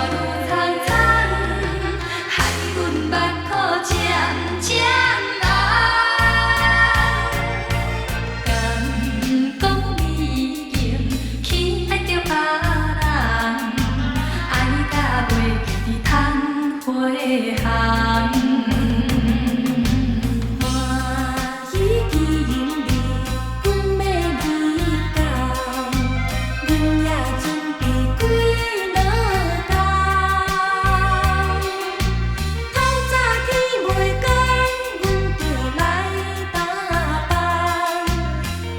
愈苍苍，害阮目眶渐渐红。敢讲你已经去爱着别人，爱甲袂记通回航。我已记因你，阮要离港，阮也准备几落工。透早天袂光，阮就来打扮，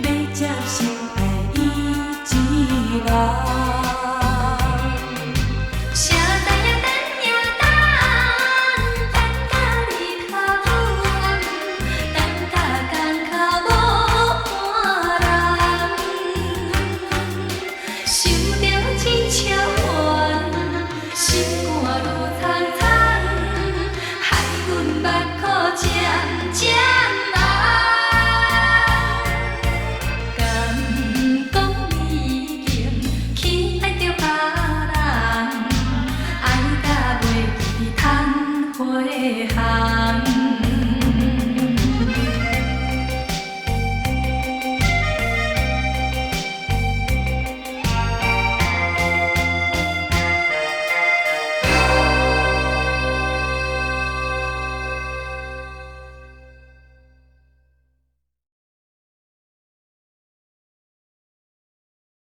要接受爱伊一人。啥等呀等呀等，等到日头暗，等到港口无半人，想着这笑怨，心肝愈苍苍，害阮目眶渐渐红。敢讲你已经去爱着别人，爱甲袂记通回航。